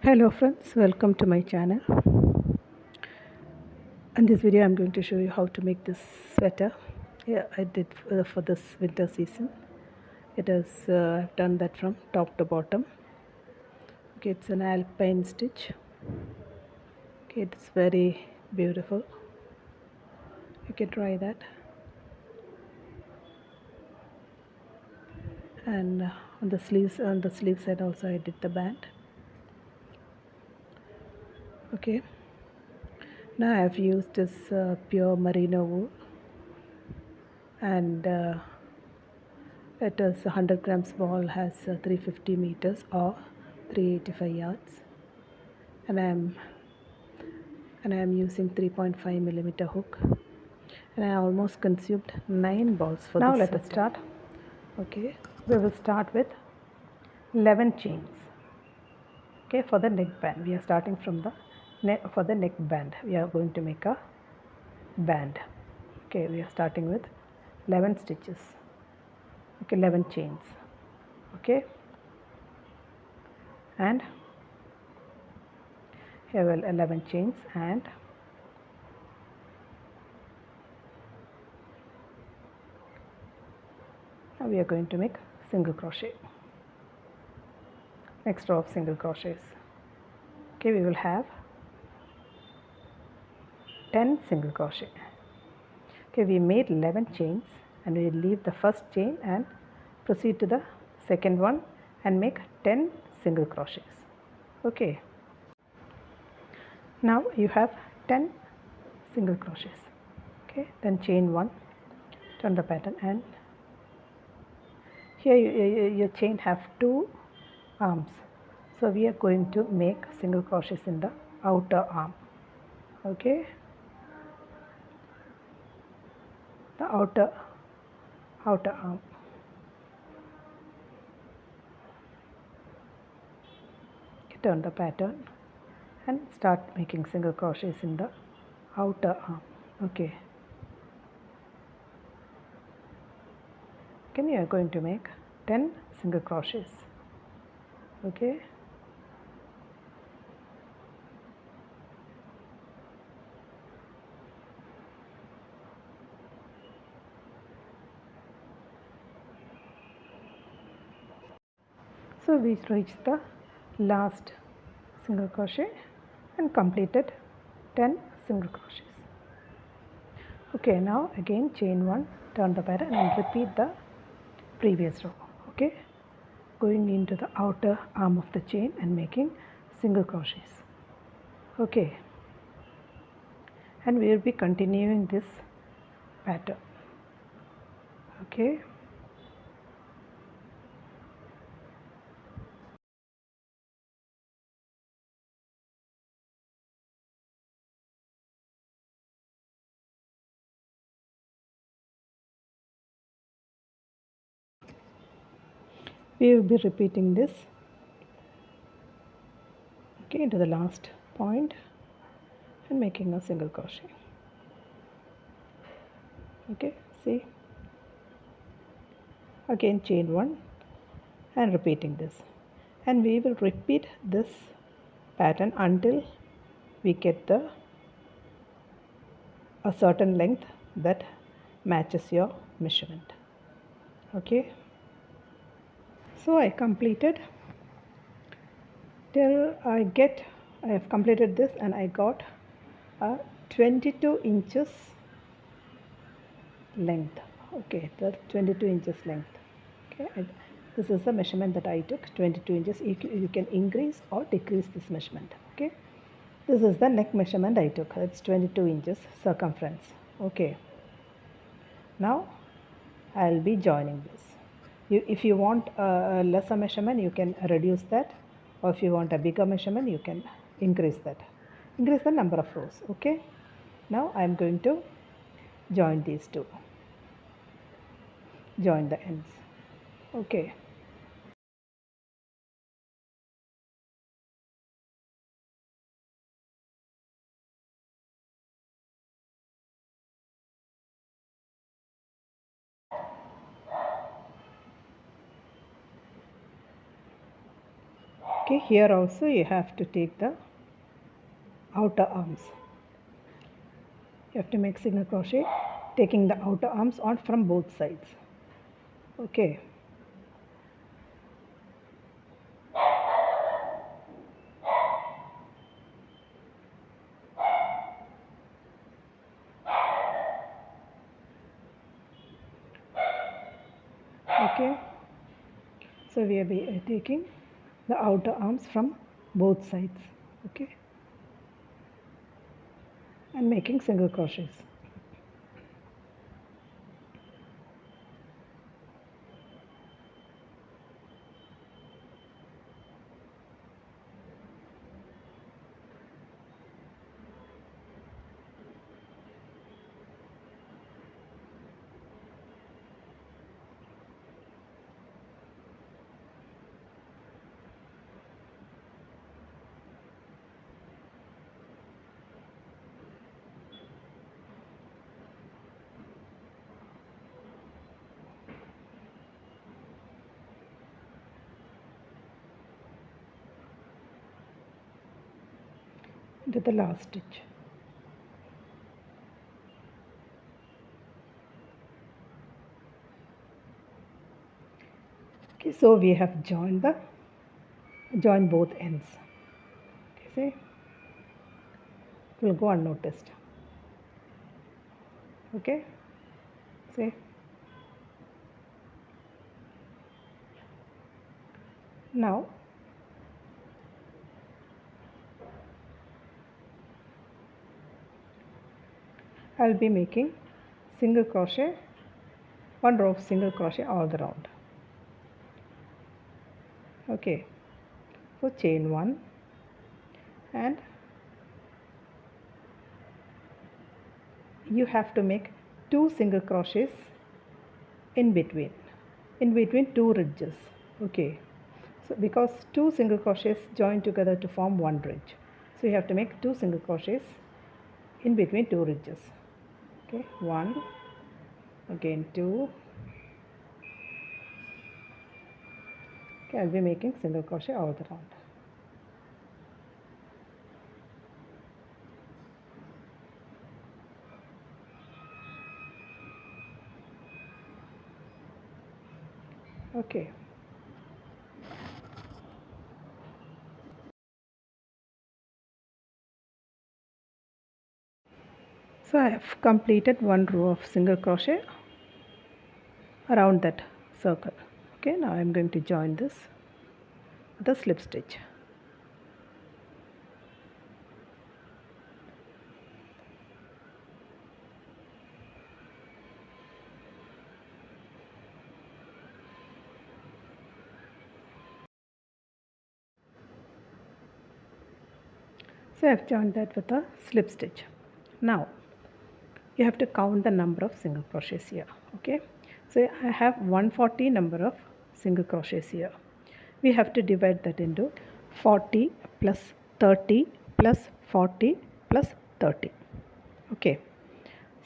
Hello friends, welcome to my channel. In this video I'm going to show you how to make this sweater. Yeah, I did for this winter season. It is I've done that from top to bottom. Okay, it's an alpine stitch. Okay, it's very beautiful. You can try that. And on the sleeve side also I did the band. Okay, now I have used this pure merino wool, and it is 100 grams ball, has 350 meters or 385 yards, and I am using 3.5 millimeter hook, and I almost consumed 9 balls for Now this let us sweater. start. Okay, We will start with 11 chains. Okay, for the neck band, we are starting from the for the neck band. We are going to make a band. Okay, we are starting with 11 stitches. Okay, 11 chains. Okay, and here will 11 chains, and now we are going to make single crochet. Next row of single crochets. Okay, we will have 10 single crochet. Okay, we made 11 chains, and we leave the first chain and proceed to the second one and make 10 single crochets. Okay, now you have 10 single crochets. Okay, then chain 1, turn the pattern, and here your chain have 2 arms, so we are going to make single crochets in the outer arm. Okay, the outer arm. Turn the pattern and start making single crochets in the outer arm. Okay, you are going to make 10 single crochets. Okay, so we reached the last single crochet and completed 10 single crochets. Okay, now again chain 1, turn the pattern and repeat the previous row. Okay, going into the outer arm of the chain and making single crochets. Okay, and we will be continuing this pattern. Okay, we will be repeating this, okay, to the last point and making a single crochet. Okay, see, again chain 1 and repeating this, and we will repeat this pattern until we get a certain length that matches your measurement. Okay, so I completed till I have completed this, and I got a 22 inches length. Okay, that's 22 inches length. Okay, this is the measurement that I took, 22 inches. You can increase or decrease this measurement. Okay, this is the neck measurement I took. It's 22 inches circumference. Okay, now I'll be joining this. If you want a lesser measurement, you can reduce that, or if you want a bigger measurement, you can increase that. Increase the number of rows. Okay, now I am going to join these two. Join the ends. Okay. Okay, here also you have to take the outer arms. You have to make single crochet taking the outer arms on from both sides. Okay. Okay, so we are taking the outer arms from both sides. Okay, and making single crochets. Into the last stitch. Okay, so we have joined both ends. Okay, see, it will go unnoticed. Okay, see. Now I'll be making single crochet, one row of single crochet all around. Okay, so chain one and you have to make 2 single crochets in between two ridges. Okay, so because 2 single crochets join together to form one ridge, so you have to make 2 single crochets in between 2 ridges. Okay, 1, again 2. Okay, I'll be making single crochet all around. Okay, so I have completed one row of single crochet around that circle. Okay, now I'm going to join this with a slip stitch. So I've joined that with a slip stitch. Now you have to count the number of single crochets here. Okay, so I have 140 number of single crochets here. We have to divide that into 40 plus 30 plus 40 plus 30. Okay,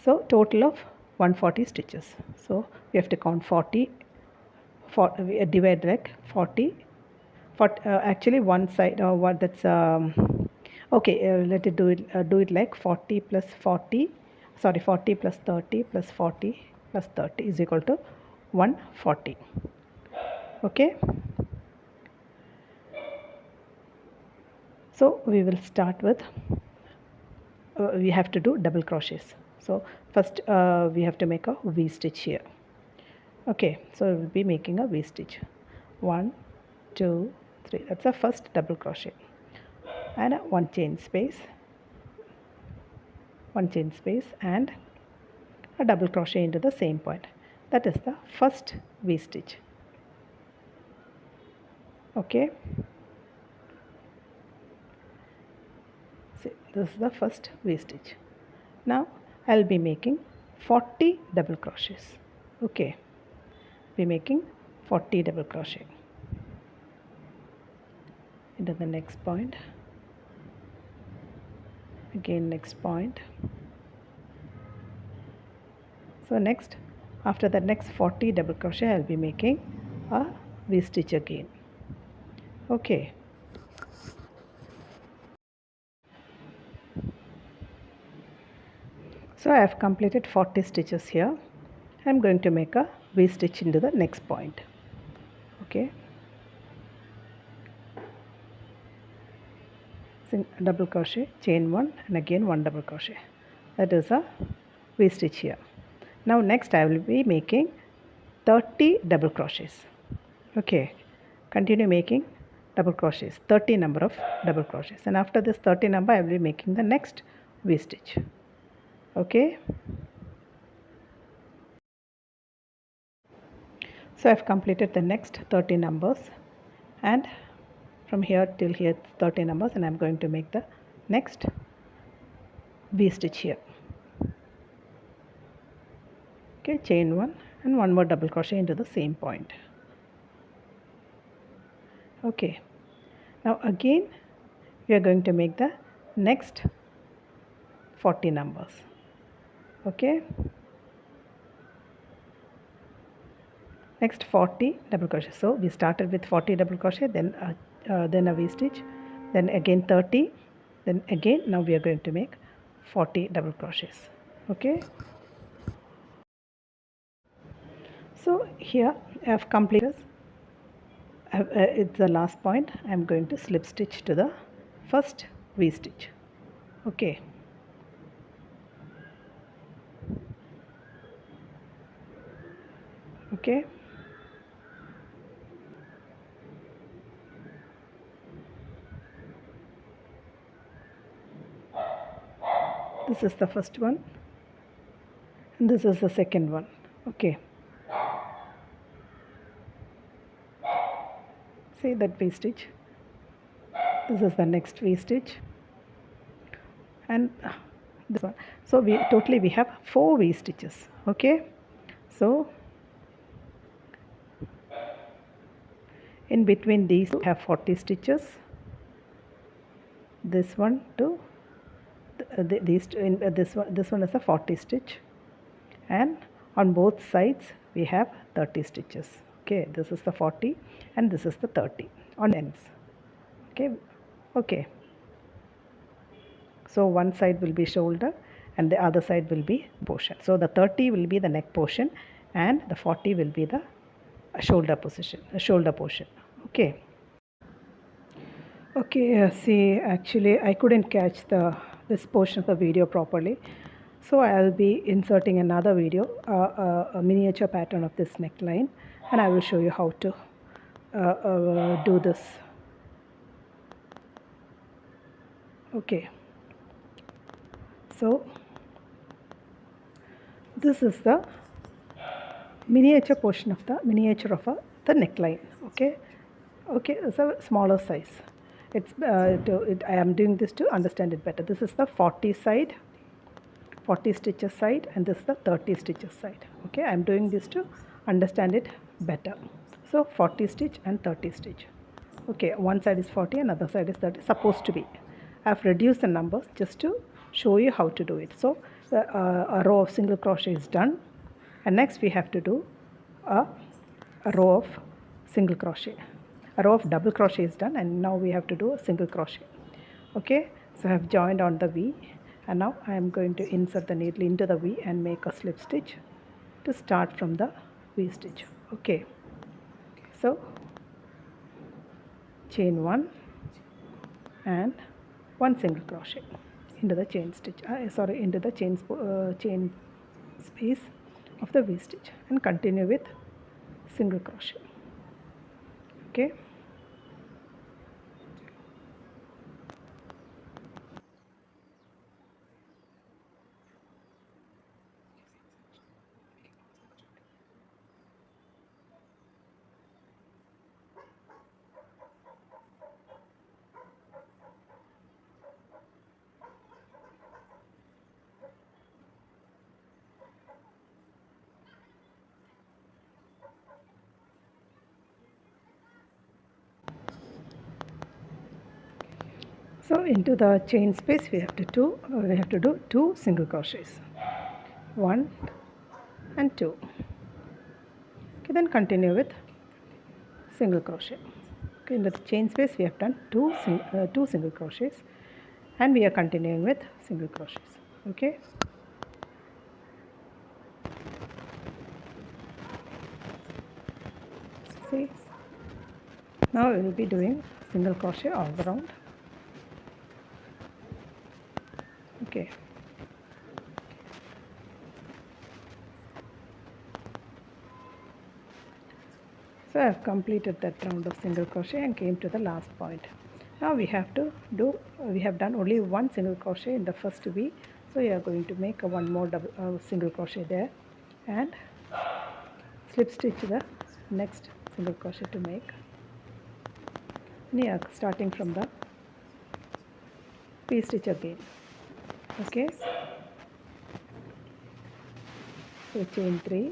so total of 140 stitches. So we have to count 40, we divide like 40, actually one side or what, that's okay, let it do it like 40 plus 40, sorry, 40 plus 30 plus 40 plus 30 is equal to 140. Okay, so we will start with we have to do double crochets. So first we have to make a V stitch here. Okay, so we will be making a V stitch. 1, 2, 3. That's the first double crochet, and one chain space, and a double crochet into the same point. That is the first V stitch. Okay, see, this is the first V stitch. Now I'll be making 40 double crochets. Okay, be making 40 double crochet into the next point, again next point. So next, after the next 40 double crochet, I'll be making a V stitch again. Okay, So I have completed 40 stitches here. I am going to make a V stitch into the next point. Okay, double crochet, chain 1 and again 1 double crochet. That is a V stitch here. Now next I will be making 30 double crochets. Okay, continue making double crochets, 30 number of double crochets, and after this 30 number I will be making the next V stitch. Okay, so I have completed the next 30 numbers, and from here till here it's 30 numbers, and I am going to make the next V stitch here. Okay, chain 1 and 1 more double crochet into the same point. Okay, now again we are going to make the next 40 numbers. Okay, next 40 double crochet. So we started with 40 double crochet, then a V stitch, then again 30, then again now we are going to make 40 double crochets. Okay, so here I have completed. It's the last point. I am going to slip stitch to the first V stitch. Okay, okay, this is the first one and this is the second one. Okay, see that V stitch, this is the next V stitch, and this one. So we have 4 V stitches. Okay, so in between these we have 40 stitches, this one to this one is a 40 stitch, and on both sides we have 30 stitches. Okay, this is the 40 and this is the 30 on ends. Okay, so one side will be shoulder and the other side will be portion. So the 30 will be the neck portion and the 40 will be the shoulder portion. Okay, see, actually I couldn't catch this portion of the video properly, so I'll be inserting another video, a miniature pattern of this neckline, and I will show you how to do this. Okay, so this is the miniature portion of the neckline. Okay, it's a smaller size. I am doing this to understand it better. This is the 40 stitches side, and this is the 30 stitches side. Okay, I am doing this to understand it better. So 40 stitch and 30 stitch. Okay, one side is 40 and other side is 30, supposed to be. I have reduced the numbers just to show you how to do it. So a row of single crochet is done, and next we have to do a row of single crochet. A row of double crochet is done, and now we have to do a single crochet. Okay, so I have joined on the V, and now I am going to insert the needle into the V and make a slip stitch to start from the V stitch. Okay, so chain 1 and 1 single crochet into the chain stitch, into the chain space of the V stitch, and continue with single crochet. Okay, so into the chain space we have to do 2 single crochets, 1 and 2. Okay, then continue with single crochet. Okay, in the chain space we have done 2 single crochets, and we are continuing with single crochets. Okay, See, now we will be doing single crochet all around. Okay. So I have completed that round of single crochet and came to the last point. Now we have done only one single crochet in the first V, so we are going to make a one more single crochet there and slip stitch the next single crochet to make. And yeah, starting from the V stitch again. Okay, so chain 3.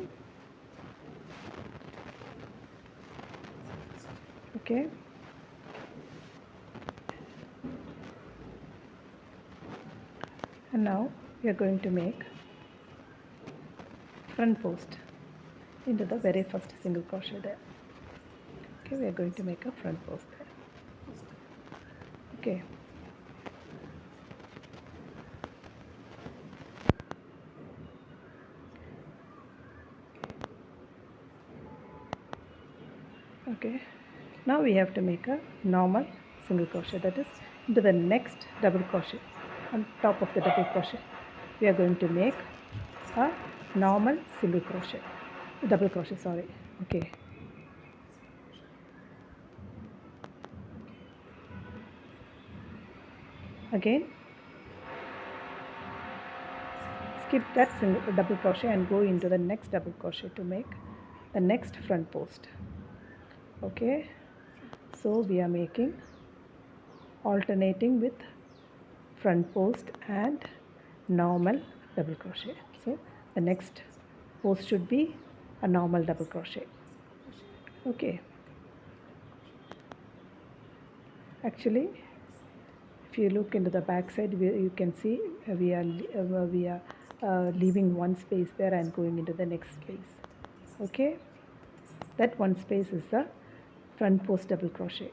Okay, and now we are going to make front post into the very first single crochet there. Okay, we are going to make a front post there. Okay, okay, now we have to make a normal single crochet, that is into the next double crochet. On top of the double crochet we are going to make a normal single crochet, double crochet, sorry. Okay, again skip that double crochet and go into the next double crochet to make the next front post. Okay, so we are making alternating with front post and normal double crochet. So the next post should be a normal double crochet. Okay, actually if you look into the back side, you can see we are leaving one space there and going into the next space. Okay, that one space is the front post double crochet.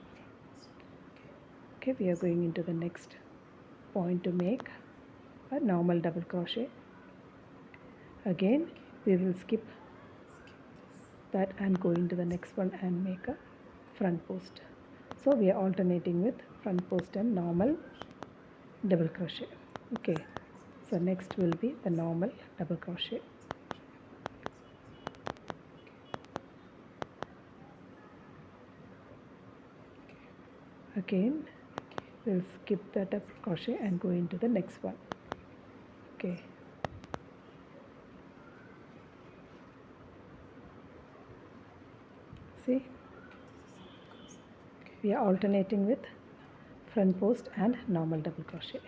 Okay, we are going into the next point to make a normal double crochet. Again we will skip that and go into the next one and make a front post. So we are alternating with front post and normal double crochet. Okay, so next will be the normal double crochet. Again we'll skip the double crochet and go into the next one. Okay, see, we are alternating with front post and normal double crochet.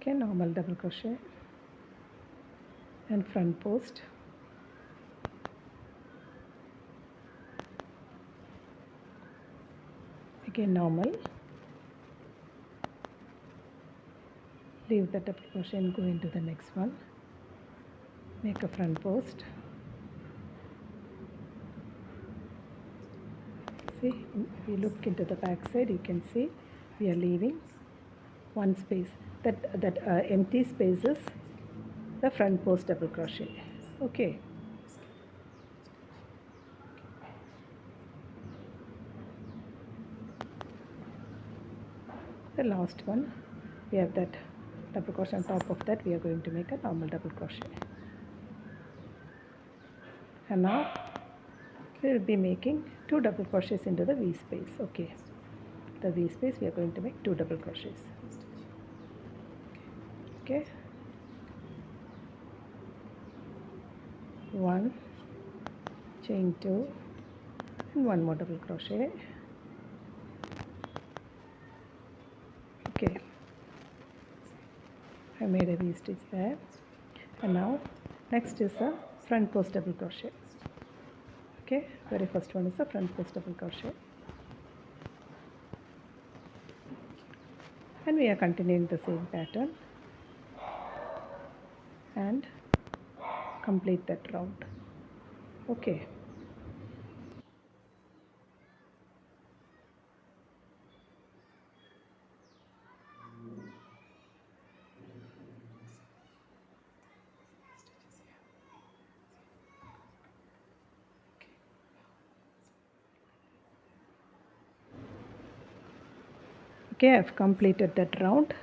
Okay, normal double crochet and front post. Again normal, leave the double crochet and go into the next one, make a front post. See, if you look into the back side, you can see we are leaving one space. That empty space is the front post double crochet. Okay, the last one, we have that double crochet. On top of that we are going to make a normal double crochet. And now we will be making 2 double crochets into the V space. Okay, the V space we are going to make 2 double crochets. Okay, 1, chain 2 and 1 more double crochet. Okay, I made a V stitch there. And now next is a front post double crochet. Okay, very first one is the front post double crochet, and we are continuing the same pattern and complete that round. Okay, Okay, I've completed that round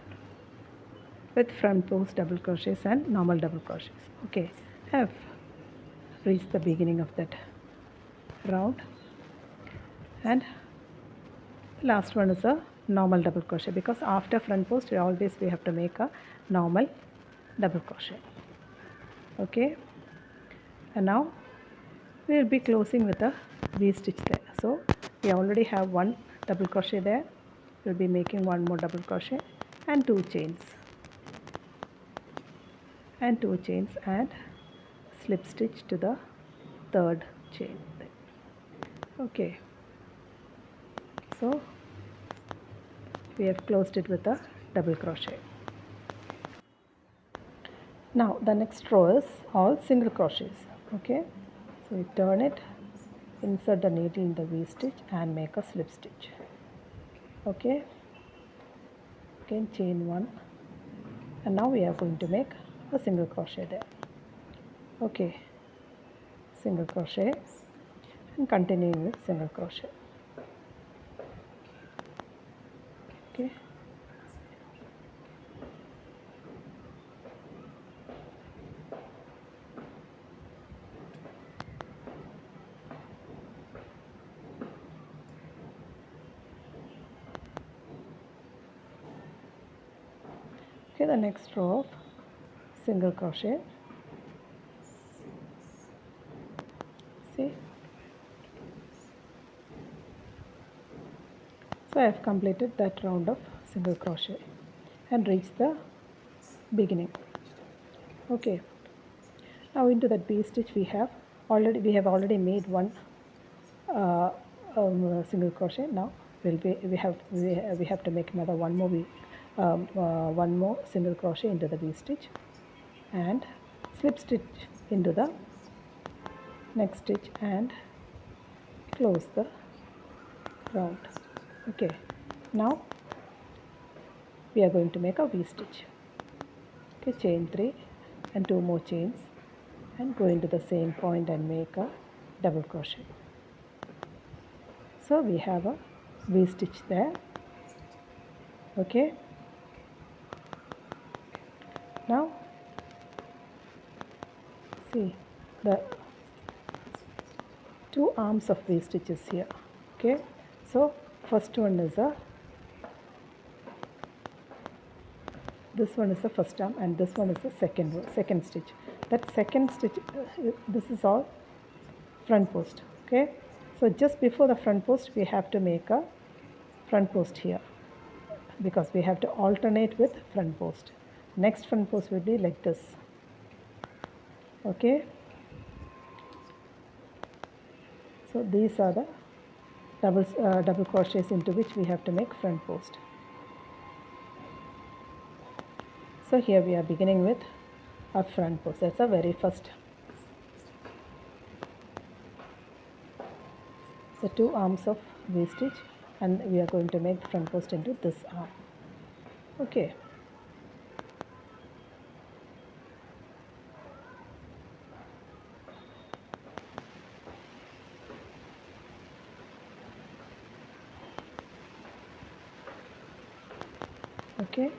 with front post double crochets and normal double crochets. Okay, I've reached the beginning of that round, and the last one is a normal double crochet, because after front post we have to make a normal double crochet. Okay, and now we will be closing with a V stitch there. So we already have one double crochet there. We'll be making one more double crochet and two chains and slip stitch to the third chain. Okay, so we have closed it with a double crochet. Now the next row is all single crochets. Okay, so we turn it, insert the needle in the V stitch and make a slip stitch. Okay, again chain one, and now we are going to make a single crochet there. Okay, single crochet and continuing with single crochet. Okay, the next row of single crochet. See, so I have completed that round of single crochet and reached the beginning. Okay, now into that V stitch we have already made one single crochet. Now we have to make another one more single crochet into the V stitch and slip stitch into the next stitch and close the round. Okay, now we are going to make a V stitch. Okay, chain 3 and 2 more chains and go into the same point and make a double crochet. So we have a V stitch there. Okay, now see the two arms of V stitches here. Okay, so first one is this one is the first arm and this one is the second stitch. That second stitch, this is all front post. Okay, so just before the front post we have to make a front post here, because we have to alternate with front post. Next front post will be like this. Okay, so these are the double crochets into which we have to make front post. So here we are beginning with a front post. That's the very first. The two arms of V stitch, and we are going to make front post into this arm. Okay, okay,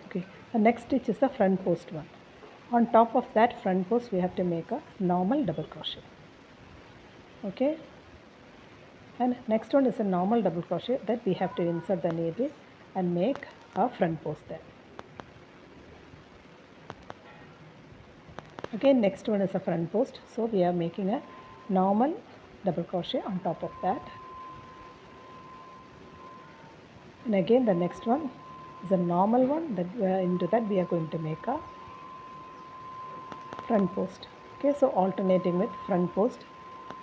okay. The next stitch is the front post one. On top of that front post we have to make a normal double crochet. Okay, and next one is a normal double crochet that we have to insert the needle and make a front post there. Again, next one is a front post, so we are making a normal double crochet on top of that. And again the next one is a normal one, that into that we are going to make a front post. Okay, so alternating with front post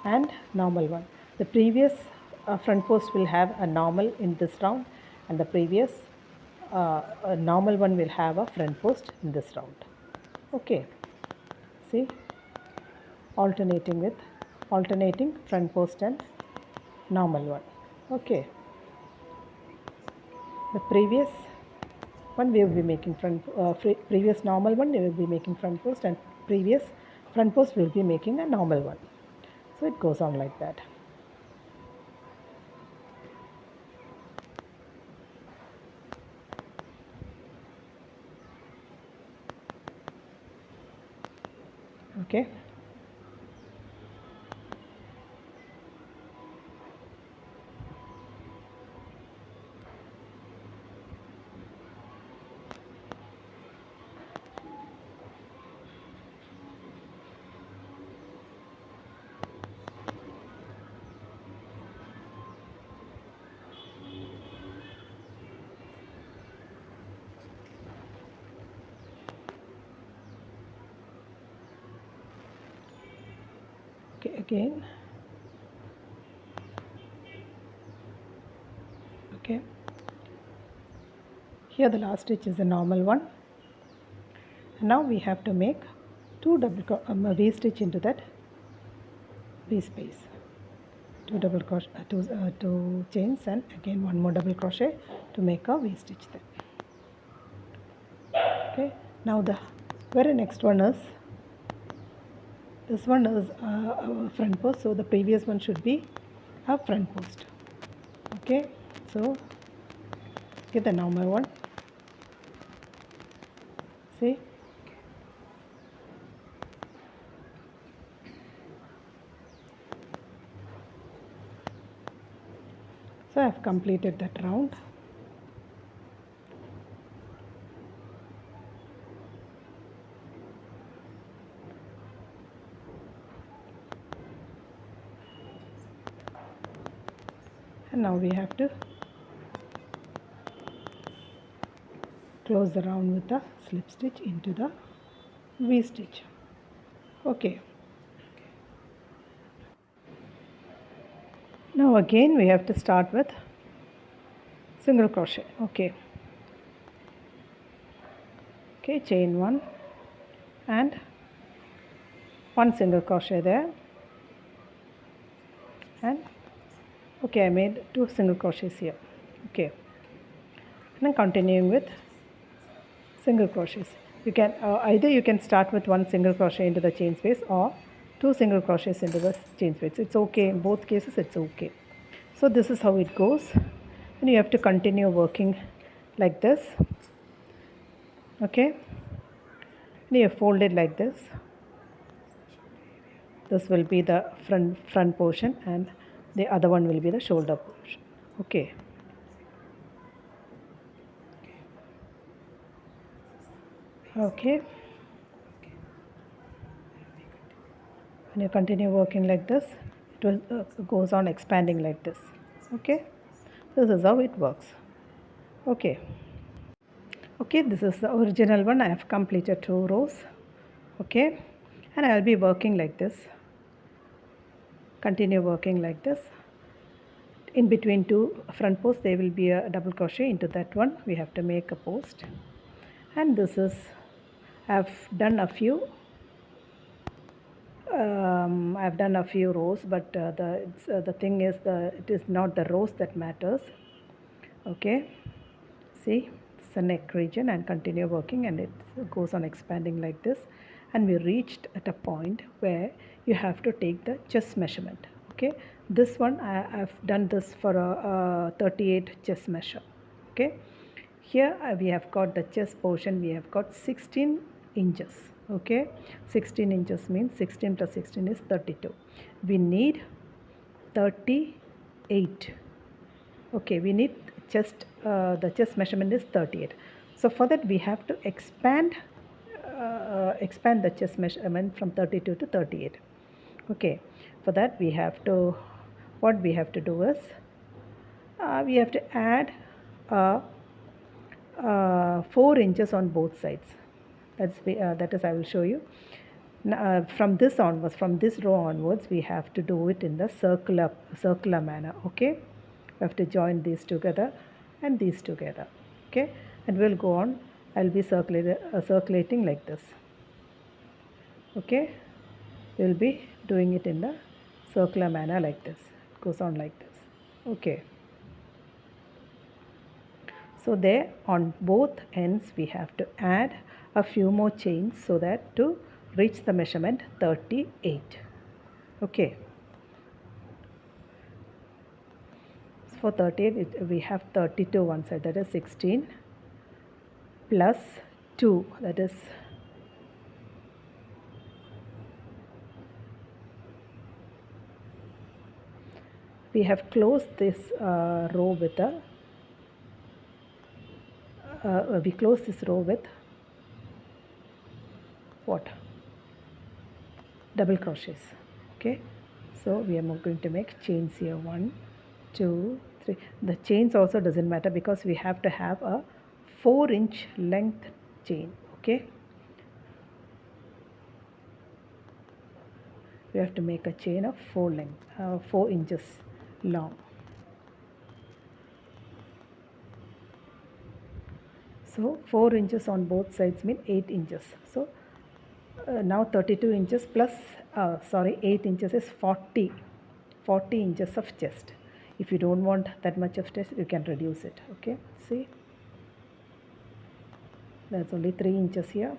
and normal one. The previous front post will have a normal in this round, and the previous normal one will have a front post in this round. Okay, see, alternating front post and normal one. Okay, the previous one we will be making previous normal one we will be making front post, and previous front post we will be making a normal one. So it goes on like that. Okay. Okay, again. Okay. Here the last stitch is a normal one. Now we have to make two V stitch into that V space. Two double crochet, two chains, and again one more double crochet to make a V stitch there. Okay. Now the very next one is, this one is a front post, so the previous one should be a front post. Okay, so get the normal one. See, so I have completed that round. And now we have to close the round with the slip stitch into the V stitch. Okay. Now again we have to start with single crochet. Okay. Okay, chain one and one single crochet there, and okay, I made two single crochets here. Okay, and then continuing with single crochets. You can either you can start with one single crochet into the chain space or two single crochets into the chain space. It's okay in both cases. It's okay. So this is how it goes, and you have to continue working like this. Okay, and you fold it like this. This will be the front portion, and the other one will be the shoulder portion. Okay. Okay. When you continue working like this, it goes on expanding like this. Okay. This is how it works. Okay. Okay, this is the original one. I have completed 2 rows. Okay, and I will be working like this. Continue working like this. In between 2 front posts there will be a double crochet into that one. We have to make a post, and this is, I've done a few rows, but the thing is, it is not the rows that matters. Okay, see, it's the neck region, and continue working, and it goes on expanding like this, and we reached at a point where you have to take the chest measurement. Okay, this one I've done this for a 38 chest measure. Okay, here we have got the chest portion, we have got 16 inches. Okay, 16 inches means 16 plus 16 is 32. We need 38. Okay, we need the chest measurement is 38. So for that we have to expand the chest measurement from 32 to 38. Okay, for that we have to, what we have to do is, we have to add 4 inches on both sides. That is I will show you. Now, from this onwards, from this row onwards, we have to do it in the circular manner. Okay, we have to join these together and these together. Okay, and we'll go on. I'll be circulating like this. Okay, we'll be doing it in the circular manner like this. It goes on like this. Okay. So there on both ends we have to add a few more chains so that to reach the measurement 38. Okay. for 38 we have 32 one side, that is 16 plus 2, that is we have closed this row with a we close this row with what, double crochets. Okay, so we are going to make chains here, 1 2 3. The chains also doesn't matter because we have to have a 4-inch length chain. Okay, we have to make a chain of 4 inches long. So 4 inches on both sides mean 8 inches. So now 32 inches plus 8 inches is 40 inches of chest. If you don't want that much of chest, you can reduce it. Okay, see, there's only 3 inches here.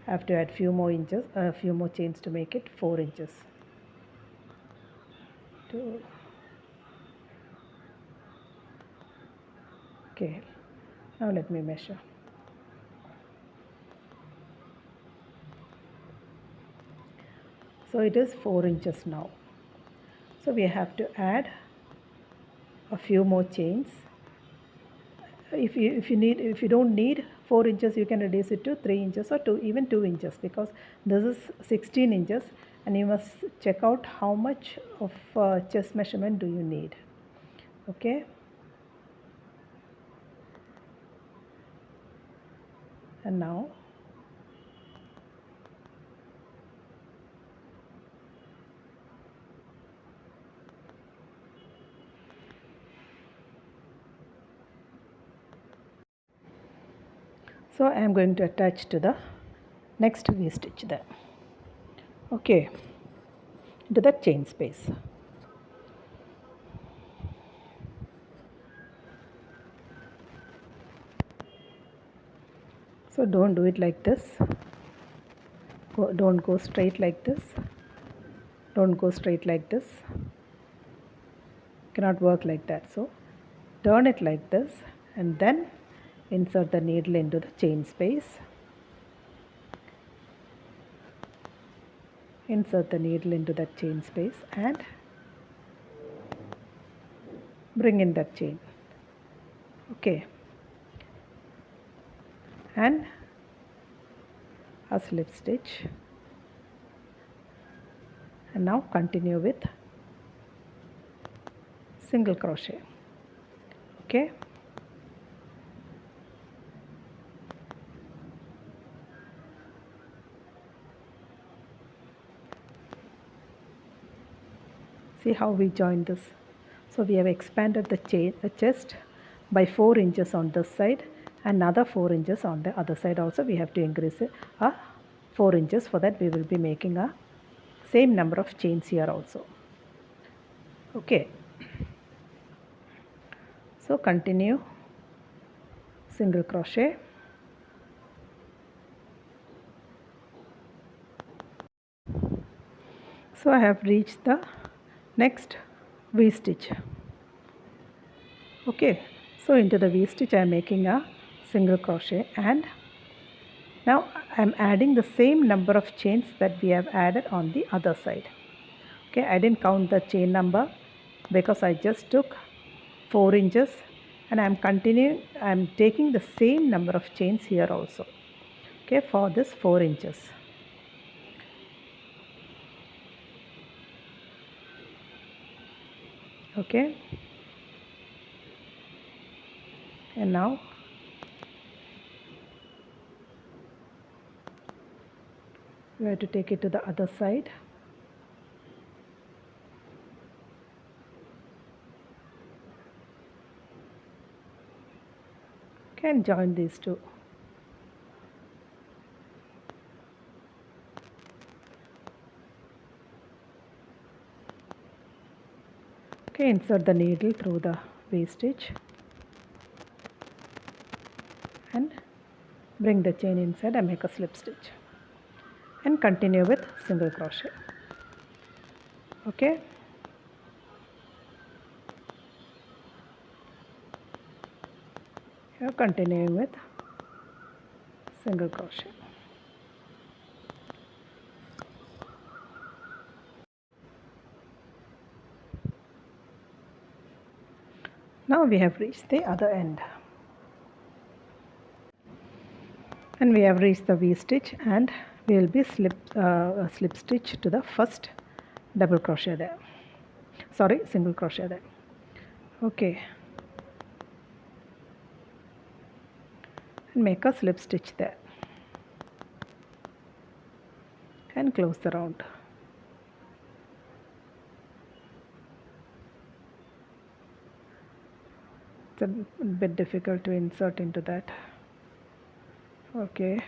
I have to add few more inches, few more chains to make it 4 inches. 2. Okay, now let me measure. So it is 4 inches now. So we have to add a few more chains. If you don't need 4 inches, you can reduce it to 3 inches or even 2 inches, because this is 16 inches and you must check out how much of chest measurement do you need. Okay, and now so I am going to attach to the next V stitch there. Okay, into that chain space. So don't do it like this. Don't go straight like this. Don't go straight like this. Cannot work like that. So turn it like this and then insert the needle into the chain space. Insert the needle into that chain space and bring in that chain. Okay, and a slip stitch, and now continue with single crochet. Okay, see how we join this. So we have expanded the chest by 4 inches on this side, another 4 inches on the other side. Also we have to increase it 4 inches. For that we will be making a same number of chains here also. Okay, so continue single crochet, so I have reached the next V stitch. Okay, so into the V stitch I am making a single crochet, and now I am adding the same number of chains that we have added on the other side. Okay, I didn't count the chain number because I just took 4 inches and I am taking the same number of chains here also. Okay, for this 4 inches. Okay, and now we have to take it to the other side. Okay, and join these two. Okay, insert the needle through the V stitch and bring the chain inside and make a slip stitch and continue with single crochet. Okay, Now continuing with single crochet. Now we have reached the other end, and we have reached the V stitch, and we will be slip stitch to the first double crochet there, sorry, single crochet there. Okay, and make a slip stitch there and close the round. It's a bit difficult to insert into that. Okay,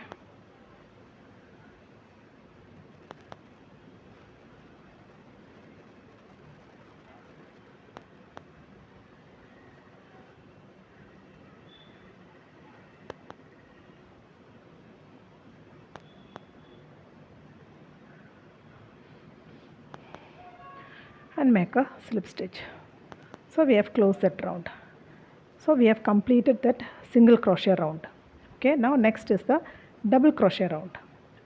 and make a slip stitch. So we have closed that round. So we have completed that single crochet round. Okay, now next is the double crochet round.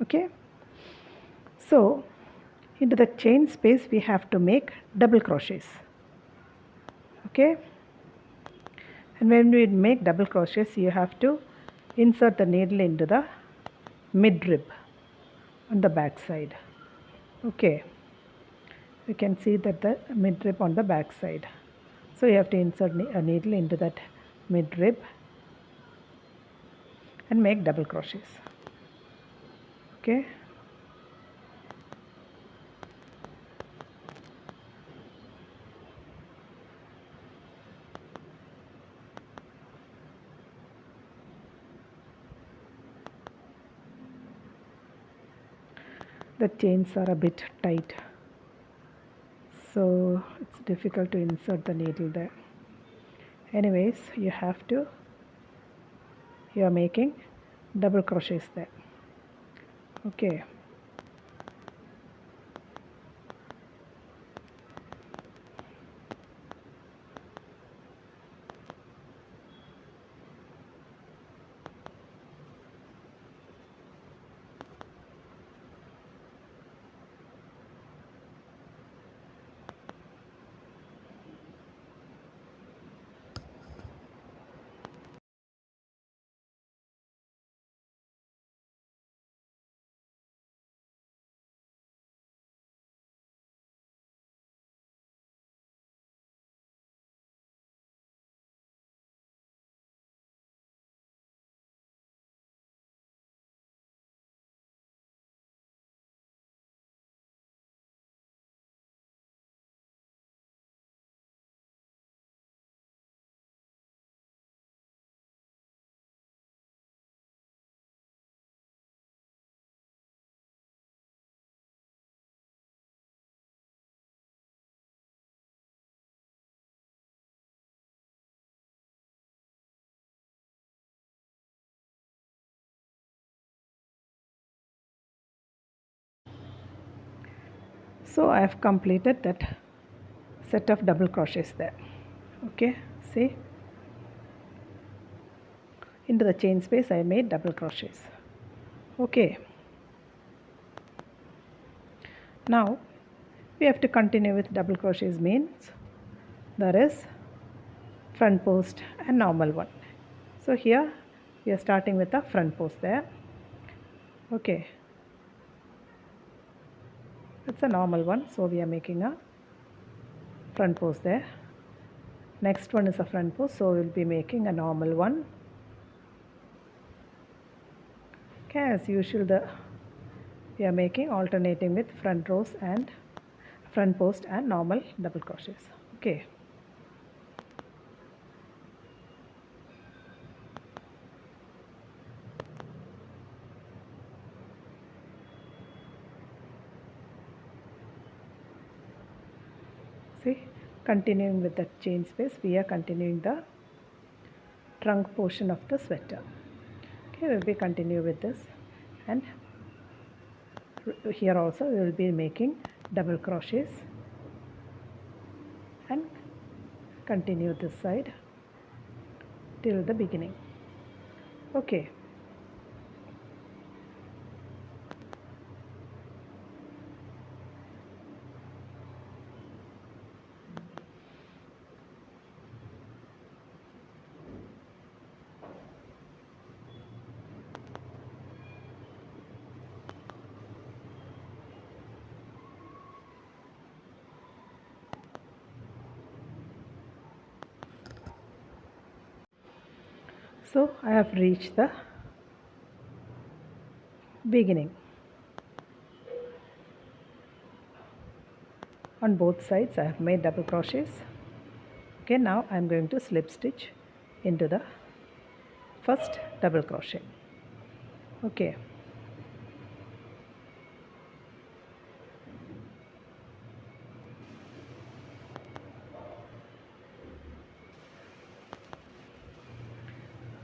Okay, so into the chain space we have to make double crochets. Okay, and when we make double crochets, you have to insert the needle into the mid rib on the back side. Okay, you can see that the mid rib on the back side. So you have to insert a needle into that mid rib and make double crochets. Okay, the chains are a bit tight, so it's difficult to insert the needle there. Anyways, you are making double crochets there. Okay, so I have completed that set of double crochets there. Okay, see, into the chain space I made double crochets. Okay, now we have to continue with double crochets, means there is front post and normal one. So here we are starting with the front post there. Okay, it's a normal one, so we are making a front post there. Next one is a front post, so we will be making a normal one. Okay, as usual we are making alternating with front post and normal double crochets. Okay, see, continuing with the chain space, we are continuing the trunk portion of the sweater. Okay, we will be continue with this, and here also we will be making double crochets and continue this side till the beginning. Okay. So I have reached the beginning. On both sides I have made double crochets. Okay, now I am going to slip stitch into the first double crochet. Okay.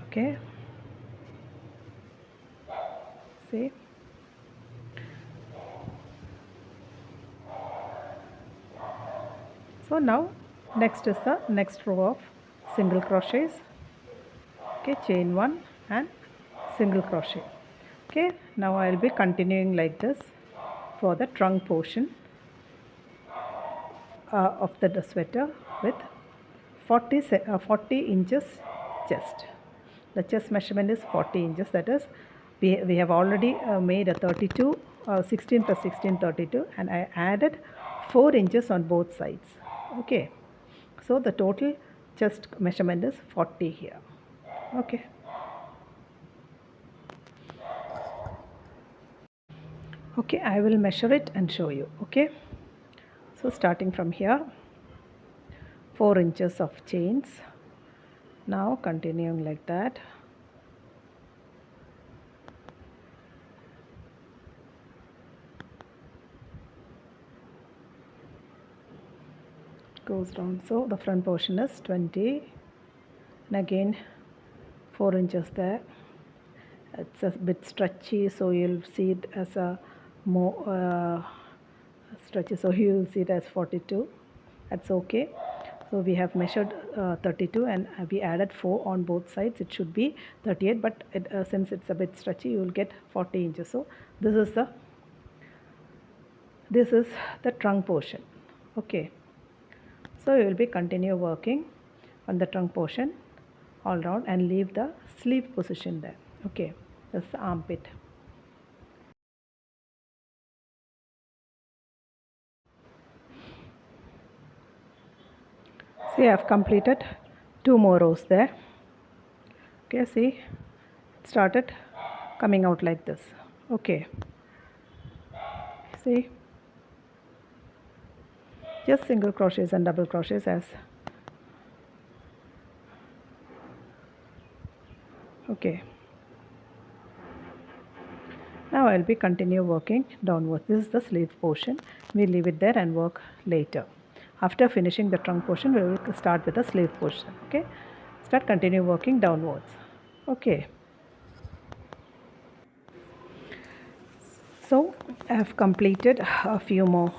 Okay. See. So now next is the next row of single crochets. Okay, chain 1 and single crochet. Okay, now I will be continuing like this for the trunk portion of the sweater with 40 inches chest. The chest measurement is 40 inches, that is we have already made a 32 16 plus 16 32, and I added 4 inches on both sides. Okay, so the total chest measurement is 40 here. Okay. Okay, I will measure it and show you. Okay, so starting from here, 4 inches of chains. Now continuing like that. Goes down, so the front portion is 20, and again 4 inches there. It's a bit stretchy, so you'll see it as a more stretchy, so you'll see it as 42. That's okay. So we have measured 32 and we added 4 on both sides. It should be 38, but since it's a bit stretchy, you will get 40 inches. So this is the trunk portion. Okay, so you will be continue working on the trunk portion all round and leave the sleeve position there. Okay, that's the armpit. See, I have completed 2 more rows there. Okay, see, it started coming out like this. Okay, see, just single crochets and double crochets as. Okay, now I'll be continue working downwards. This is the sleeve portion. We leave it there and work later. After finishing the trunk portion, we will start with the sleeve portion. Okay, continue working downwards. Okay, so I have completed a few more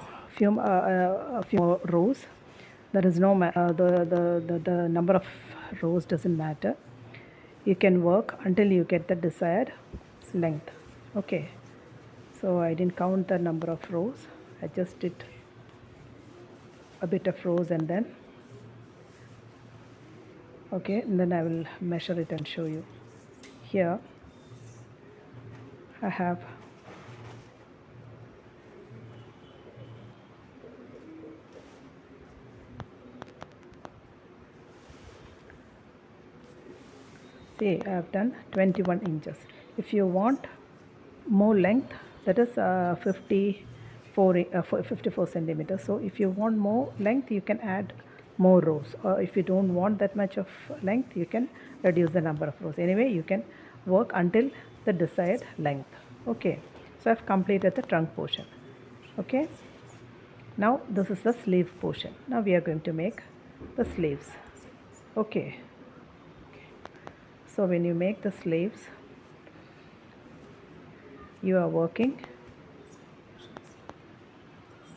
rows. There is no the number of rows doesn't matter. You can work until you get the desired length. Okay, so I didn't count the number of rows. I just did a bit of rows and then okay, and then I will measure it and show you. Here I have see, I have done 21 inches. If you want more length, that is 54 centimeters. So if you want more length, you can add more rows, or if you don't want that much of length, you can reduce the number of rows. Anyway, you can work until the desired length. Okay, so I've completed the trunk portion. Okay, now this is the sleeve portion. Now we are going to make the sleeves. Okay, so when you make the sleeves, you are working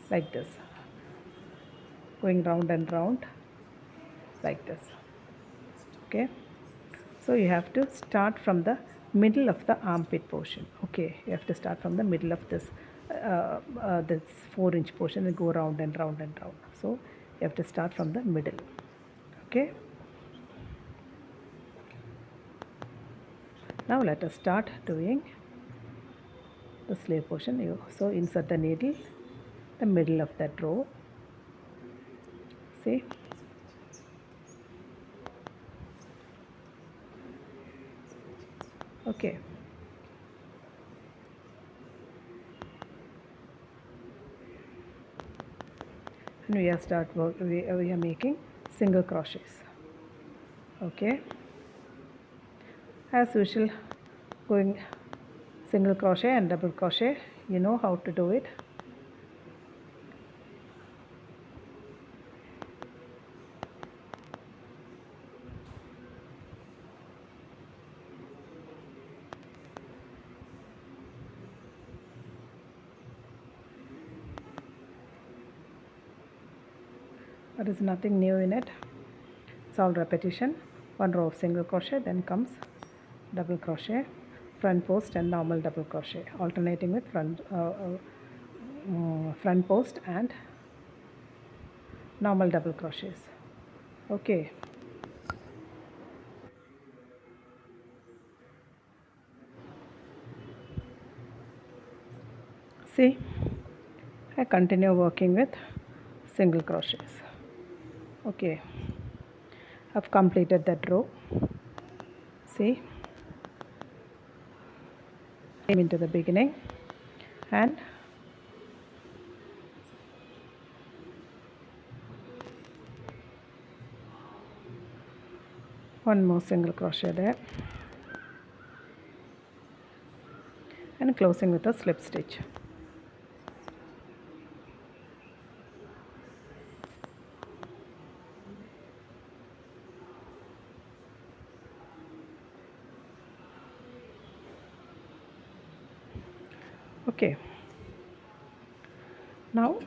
like this, going round and round like this. Okay, So you have to start from the middle of the armpit portion. Okay, you have to start from the middle of this 4-inch portion and go round and round and round. So you have to start from the middle. Okay. Now let us start doing the sleeve portion. So insert the needle the middle of that row. See. Okay. And we are making single crochets. Okay. As usual, going single crochet and double crochet. You know how to do it. There is nothing new in it. It's all repetition. One row of single crochet, then comes double crochet, front post and normal double crochet, alternating with front post and normal double crochets. Okay. See, I continue working with single crochets. Okay, I've completed that row. See, came into the beginning and one more single crochet there and closing with a slip stitch. Okay, now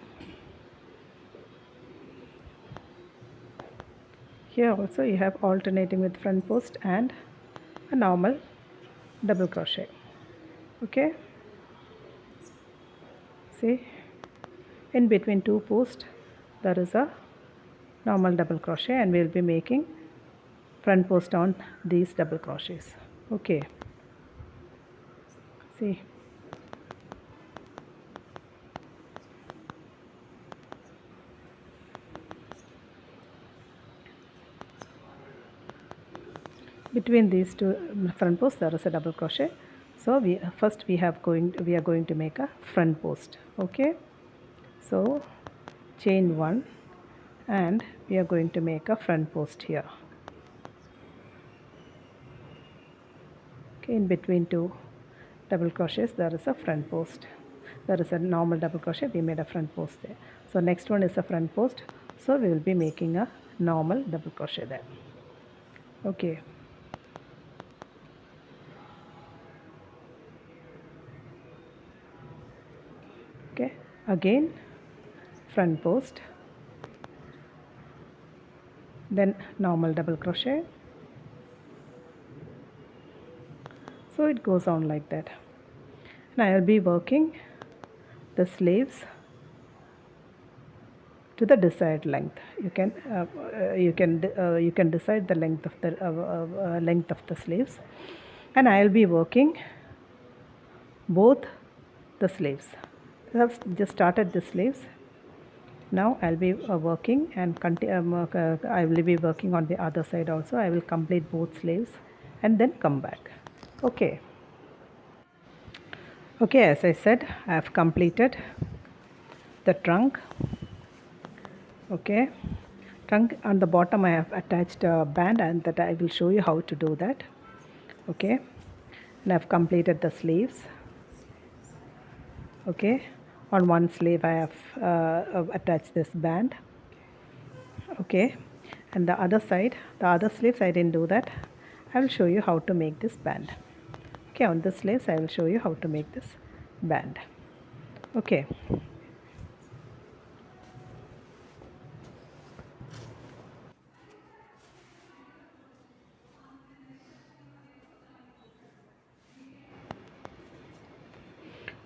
here also you have alternating with front post and a normal double crochet. Okay, see, in between two posts there is a normal double crochet and we will be making front post on these double crochets. Okay, see, between these two front posts there is a double crochet. So we are going to make a front post. Okay, so chain 1 and we are going to make a front post here. Okay, in between two double crochets there is a front post. There is a normal double crochet, we made a front post there. So next one is a front post, so we will be making a normal double crochet there. Okay, okay, again front post, then normal double crochet. So it goes on like that. Now I will be working the sleeves to the desired length. You can decide the length of the sleeves, and I will be working both the sleeves. I have just started the sleeves. Now I'll be working and I will be working on the other side also. I will complete both sleeves and then come back. Okay. Okay, as I said, I have completed the trunk. Okay, trunk on the bottom I have attached a band, and that I will show you how to do that. Okay, and I have completed the sleeves. Okay, on one sleeve I have attached this band. Okay, and the other side, the other sleeves I didn't do that. I will show you how to make this band. Okay, on the sleeves I will show you how to make this band. Okay,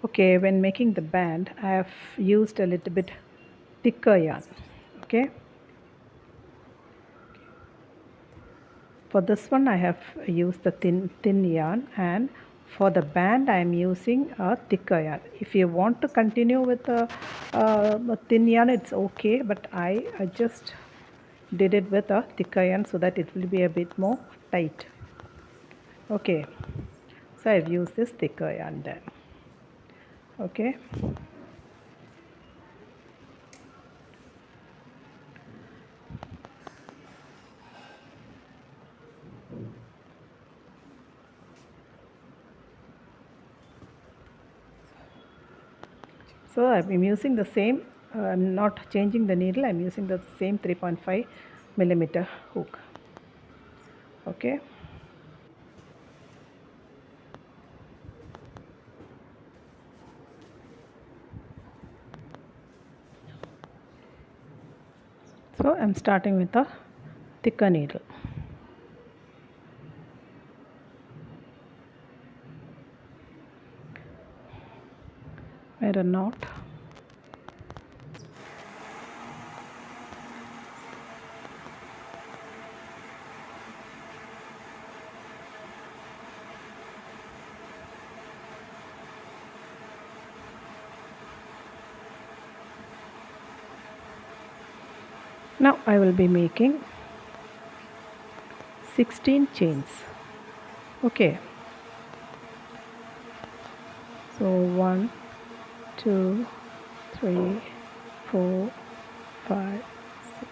Okay, when making the band, I have used a little bit thicker yarn. Okay, for this one I have used the thin yarn, and for the band I am using a thicker yarn. If you want to continue with a thin yarn, it's okay, but I just did it with a thicker yarn so that it will be a bit more tight. Okay, so I've used this thicker yarn then. Okay, so I'm using the same, I'm not changing the needle, I'm using the same 3.5 millimeter hook. Okay, so I'm starting with a thicker needle. Made a knot. Now I will be making 16 chains. Okay, so 1 2 3 4 5 6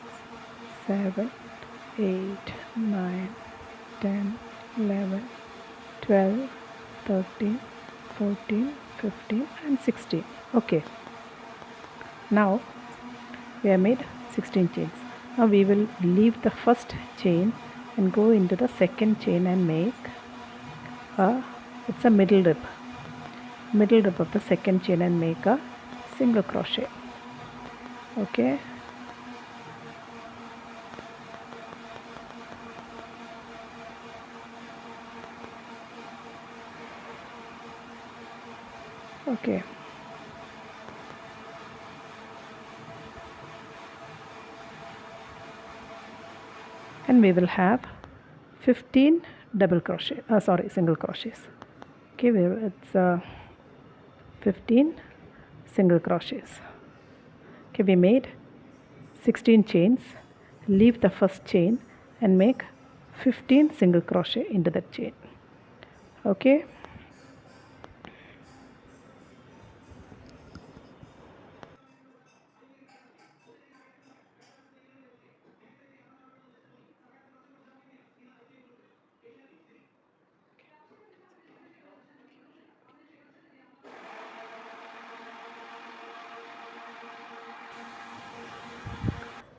7 8 9 10 11 12 13 14 15 and 16. Okay, now we have made 16 chains. Now we will leave the first chain and go into the second chain and make it's a middle rib of the second chain and make a single crochet. Okay, okay, and we will have 15 single crochets. Okay, it's 15 single crochets. Okay, we made 16 chains. Leave the first chain and make 15 single crochet into that chain. Okay,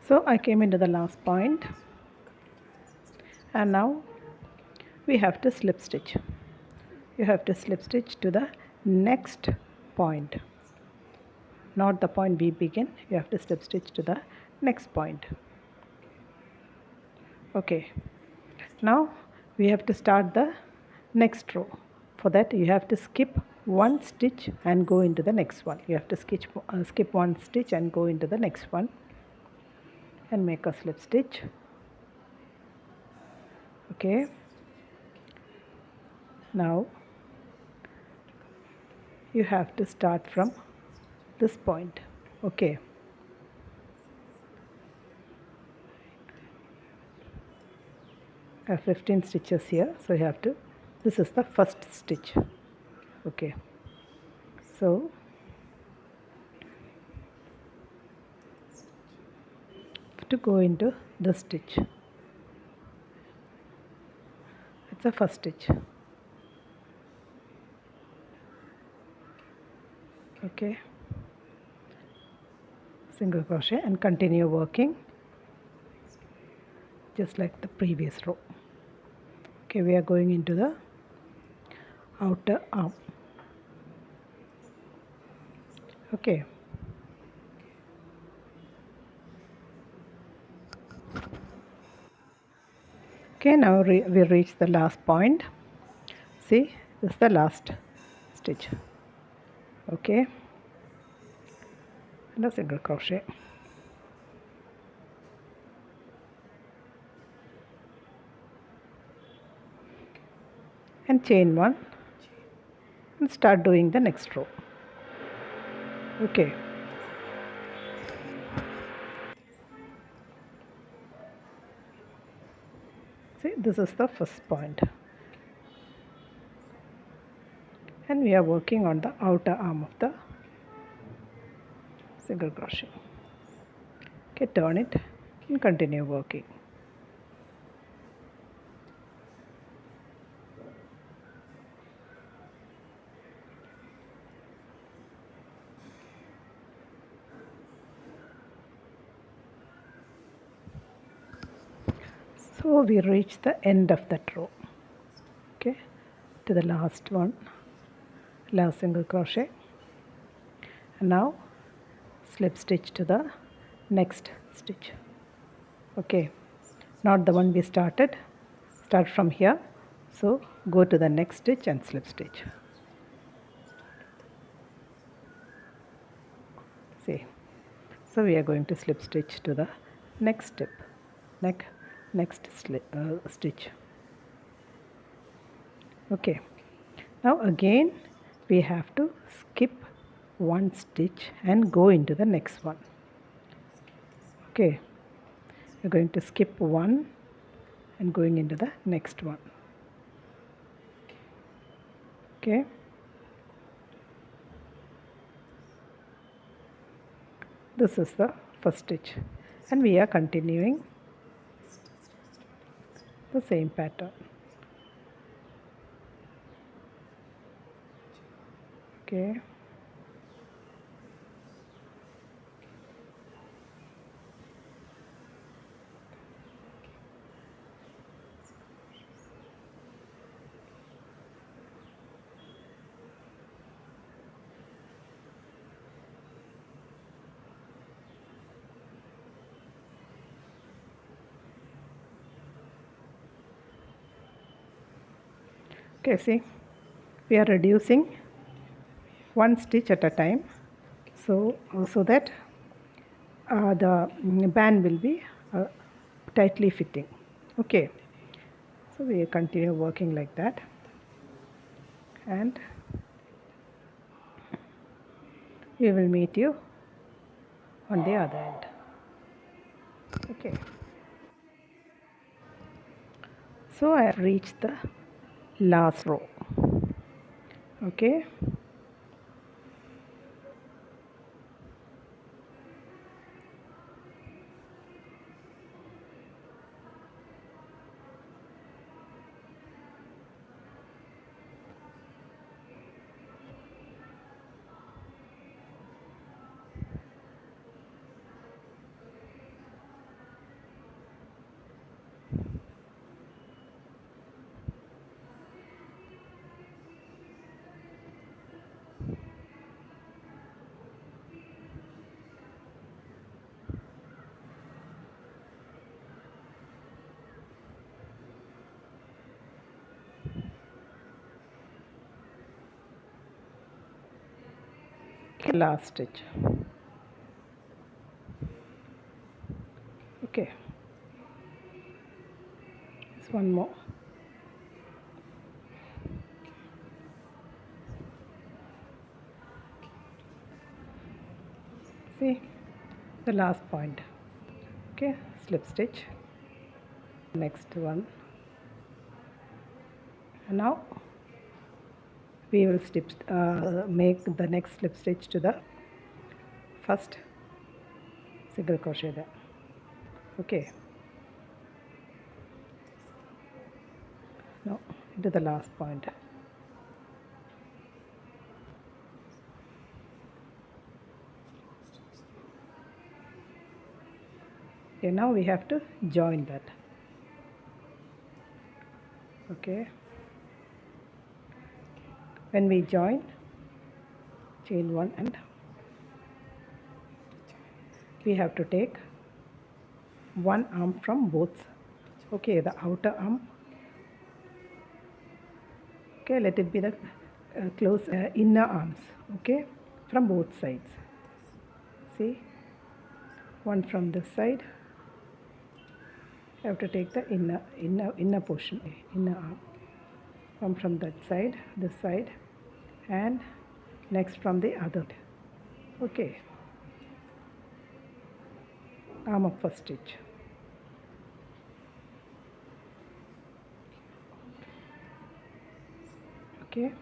so I came into the last point, and now we have to slip stitch. You have to slip stitch to the next point, not the point we begin. You have to slip stitch to the next point. Okay, now we have to start the next row. For that you have to skip one stitch and go into the next one. You have to skip one stitch and go into the next one and make a slip stitch. Okay, now you have to start from this point. Okay, I have 15 stitches here, so you have to, this is the first stitch. Okay, so to go into this stitch, it's the first stitch. Okay, single crochet and continue working just like the previous row. Okay, we are going into the outer arm. Okay, okay, now we reach the last point. See, this is the last stitch. Okay, and a single crochet, and chain 1 and start doing the next row. Okay, see, this is the first point, and we are working on the outer arm of the single crochet. Okay, turn it and continue working. So we reach the end of that row. Okay, to the last one, last single crochet, and now slip stitch to the next stitch. Okay, not the one we started, start from here, so go to the next stitch and slip stitch. See, so we are going to slip stitch to the next step, next stitch. Okay, now again we have to skip one stitch and go into the next one. Okay, we're going to skip one and going into the next one. Okay, this is the first stitch, and we are continuing the same pattern. Okay, okay, see, we are reducing one stitch at a time, so that the band will be tightly fitting. Okay, so we continue working like that, and we will meet you on the other end. Okay, so I have reached the last row. Okay, last stitch. Okay, just one more. See, the last point. Okay, slip stitch, next one, and now we will make the next slip stitch to the first single crochet there. Okay, now into the last point. Okay, now we have to join that. Okay, when we join, chain one, and we have to take one arm from both. Okay, the outer arm. Okay, let it be the close inner arms. Okay, from both sides. See, one from this side. You have to take the inner portion, inner arm. One from that side, this side, and next from the other. Okay, arm of first stitch. Okay,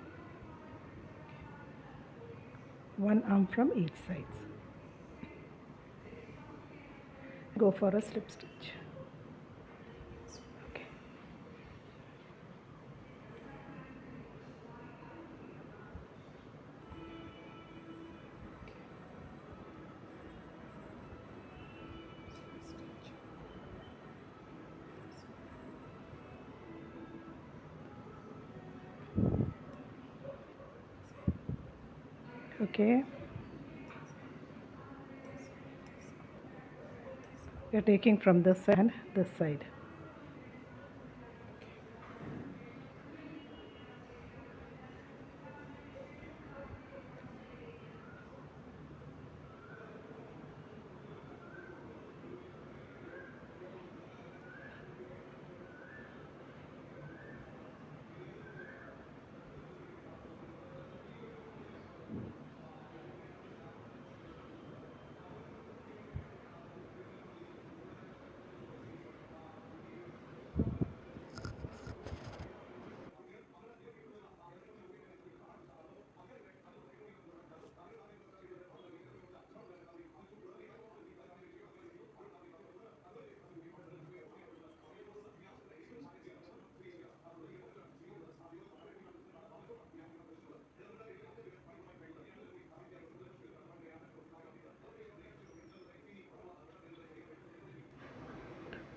one arm from each side. Go for a slip stitch. Okay. Okay. You're taking from this side and this side.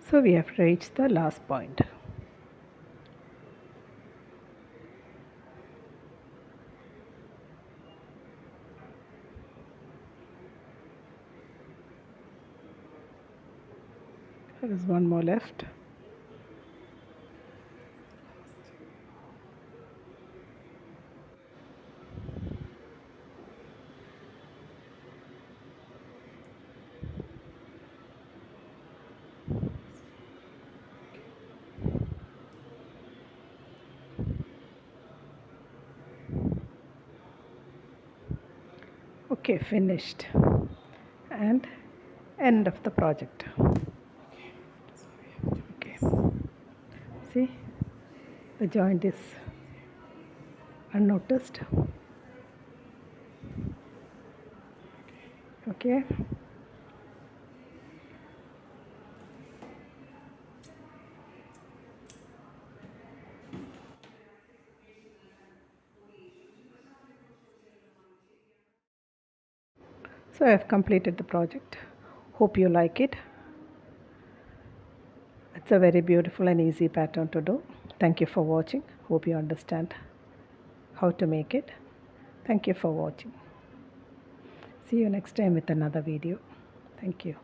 So we have reached the last point. There is one more left. Okay, finished. And end of the project. Okay. See, the joint is unnoticed. Okay. So I have completed the project. Hope you like it. It's a very beautiful and easy pattern to do. Thank you for watching. Hope you understand how to make it. Thank you for watching. See you next time with another video. Thank you.